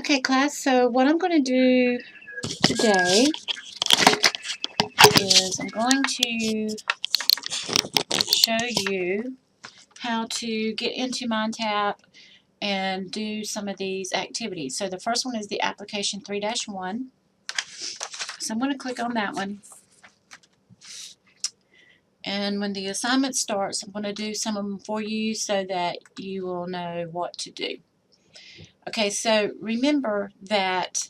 Okay, class, so what I'm going to do today is I'm going to show you how to get into MindTap and do some of these activities. So the first one is the application 3-1. So I'm going to click on that one. And when the assignment starts, I'm going to do some of them for you so that you will know what to do. Okay, so remember that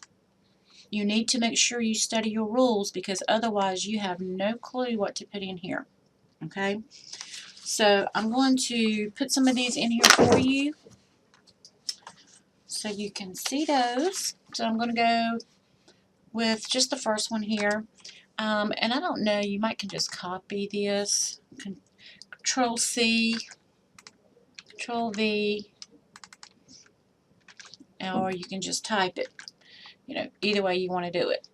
you need to make sure you study your rules because otherwise you have no clue what to put in here. Okay, so I'm going to put some of these in here for you so you can see those. So I'm going to go with just the first one here. And I don't know, you might can just copy this. Control C, Control V, or you can just type it. You know, either way you want to do it.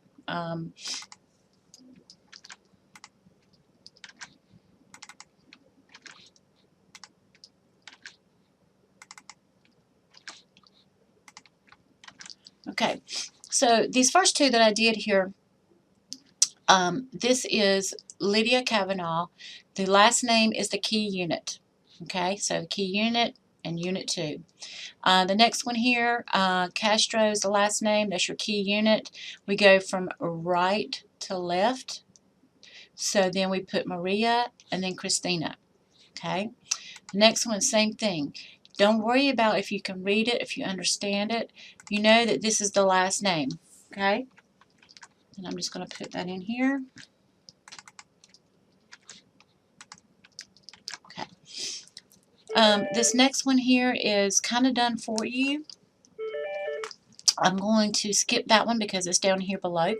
Okay, so these first two that I did here, this is Lydia Kavanaugh. The last name is the key unit. Okay, so the key unit and unit 2. The next one here, Castro is the last name. That's your key unit. We go from right to left. So then we put Maria and then Christina. Okay. The next one, same thing. Don't worry about if you can read it, if you understand it. You know that this is the last name. Okay. And I'm just going to put that in here. Okay. This next one here is kind of done for you. I'm going to skip that one because it's down here below.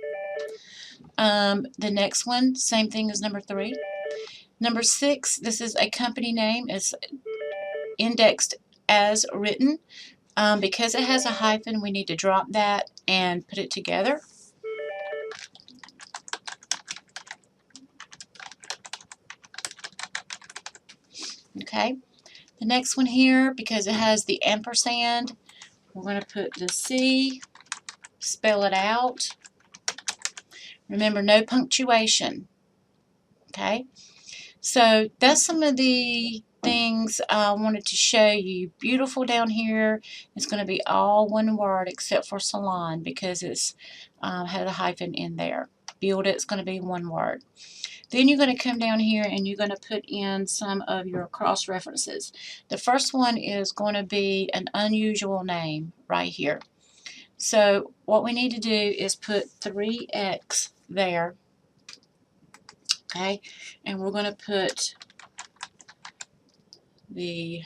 The next one, same thing as number 3. Number 6, this is a company name. It's indexed as written. Because it has a hyphen, we need to drop that and put it together. Okay. The next one here, because it has the ampersand, we're going to put the C, spell it out. Remember, no punctuation. Okay. So that's some of the things I wanted to show you. Beautiful down here. It's going to be all one word except for salon because it's had a hyphen in there. Build it's going to be one word. Then you're going to come down here and you're going to put in some of your cross references. The first one is going to be an unusual name right here. So what we need to do is put 3x there. Okay, and we're going to put the,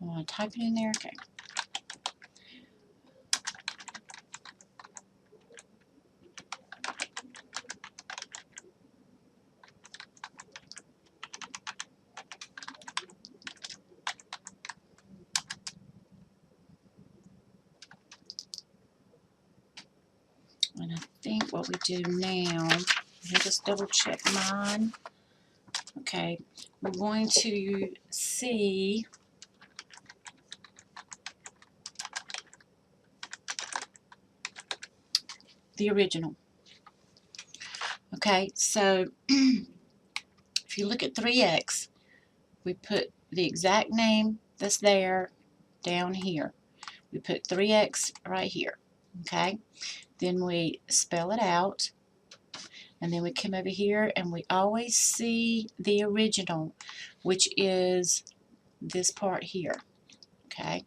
I want to type it in there, okay. And I think what we do now, let me just double check mine. Okay, we're going to see the original. Okay, so if you look at 3x, we put the exact name that's there down here. We put 3x right here. Okay, then we spell it out, and then we come over here and we always see the original, which is this part here. Okay,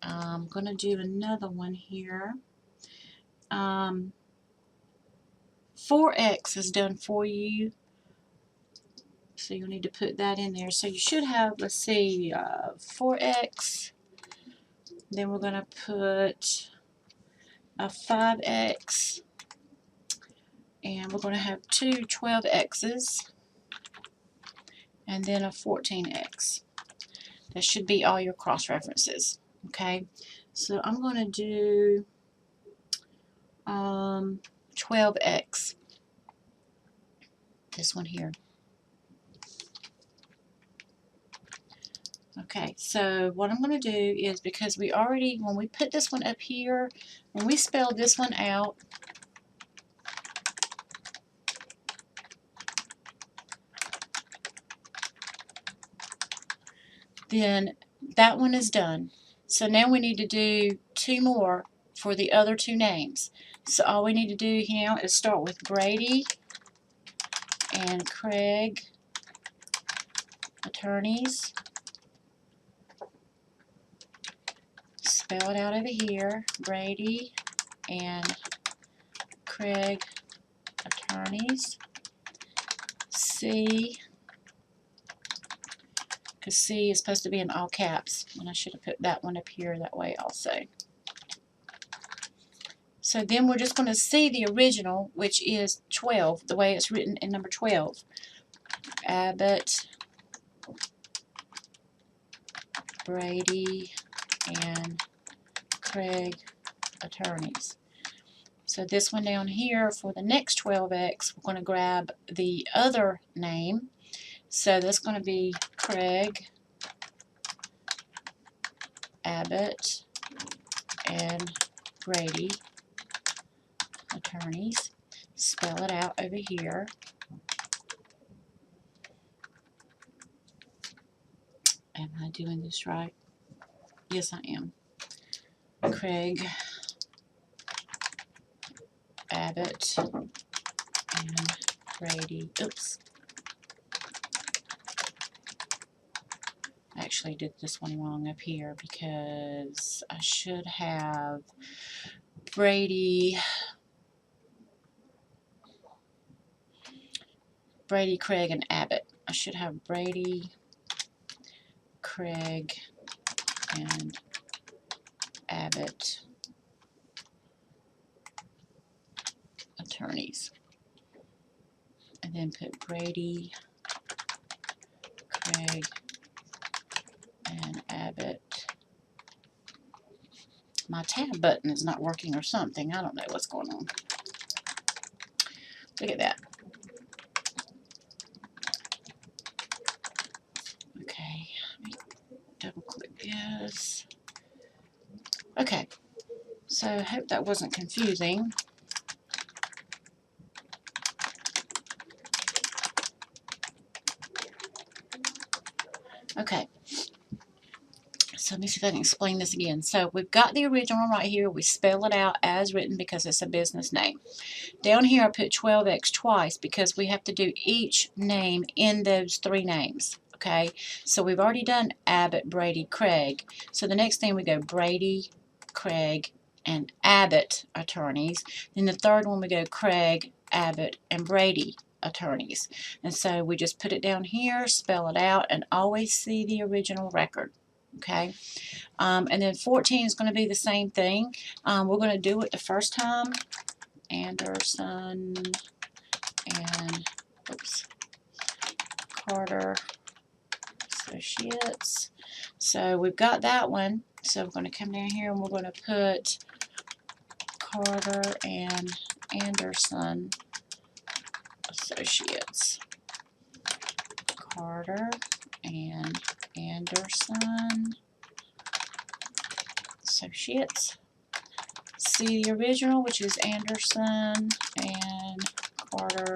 I'm going to do another one here. 4x is done for you, so you'll need to put that in there. So you should have, let's see, 4x, then we're going to put a 5x, and we're going to have two 12x's, and then a 14x. That should be all your cross references. Okay, so I'm going to do 12x, this one here. Okay, so what I'm going to do is, because we already, when we put this one up here, when we spell this one out, then that one is done. So now we need to do 2 more for the other 2 names. So all we need to do now is start with Brady and Craig attorneys. Spell it out over here, Brady and Craig attorneys. C, because C is supposed to be in all caps, and I should have put that one up here that way also. So then we're just going to see the original, which is 12, the way it's written in number 12. Abbott, Brady, and Craig attorneys. So this one down here for the next 12x, we're going to grab the other name. So that's going to be Craig, Abbott, and Brady attorneys. Spell it out over here. Am I doing this right? Yes, I am. Craig, Abbott, and Brady. Oops. I actually did this one wrong up here because I should have Brady, Craig, and Abbott. I should have Brady, Craig, and Abbott attorneys. And then put Brady, Craig, and Abbott. My tab button is not working or something. I don't know what's going on. Look at that. Okay, let me double click this. Okay, so I hope that wasn't confusing. Okay, so let me see if I can explain this again. So we've got the original right here. We spell it out as written because it's a business name. Down here I put 12x twice because we have to do each name in those 3 names. Okay, so we've already done Abbott, Brady, Craig. So the next thing we go Brady, Craig, and Abbott attorneys. Then the third one we go Craig, Abbott, and Brady attorneys. And so we just put it down here, spell it out, and always see the original record. Okay, and then 14 is going to be the same thing. We're going to do it the first time. Anderson and Carter Associates. So we've got that one. So we're going to come down here and we're going to put Carter and Anderson Associates. Carter and Anderson Associates. See the original, which is Anderson and Carter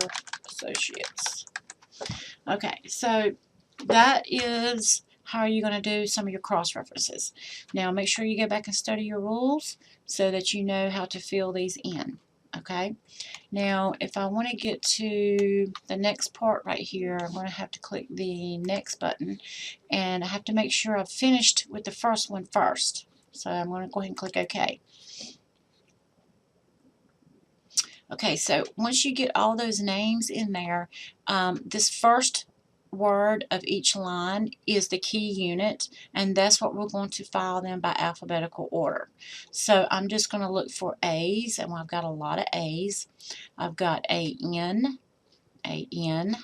Associates. Okay, so that is how you're going to do some of your cross-references. Now make sure you go back and study your rules so that you know how to fill these in. Okay, now if I want to get to the next part right here, I'm going to have to click the next button, and I have to make sure I've finished with the first one first. So I'm going to go ahead and click OK. Okay, so once you get all those names in there, this first word of each line is the key unit, and that's what we're going to file them by alphabetical order. So I'm just going to look for A's, and I've got a lot of A's. I've got A-N, A-N,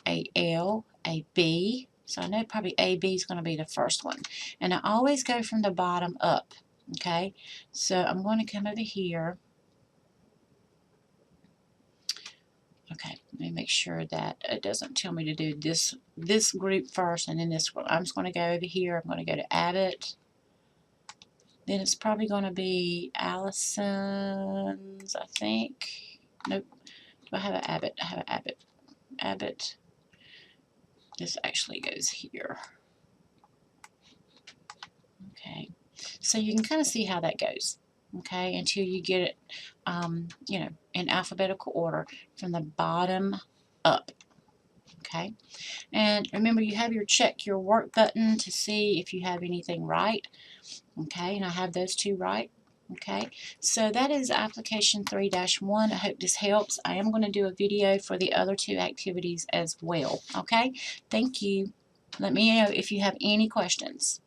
A-L, A-B. So I know probably A-B is going to be the first one. And I always go from the bottom up. Okay, so I'm going to come over here. Okay, let me make sure that it doesn't tell me to do this this group first and then this group. I'm just going to go over here. I'm going to go to Abbott. Then it's probably going to be Allison's, I think. Nope. Do I have an Abbott? I have an Abbott. Abbott. This actually goes here. Okay. So you can kind of see how that goes. Okay, until you get it, you know, in alphabetical order from the bottom up. Okay, and remember you have your check your work button to see if you have anything right. Okay, and I have those two right. Okay, so that is application 3-1. I hope this helps. I am going to do a video for the other two activities as well. Okay, thank you. Let me know if you have any questions.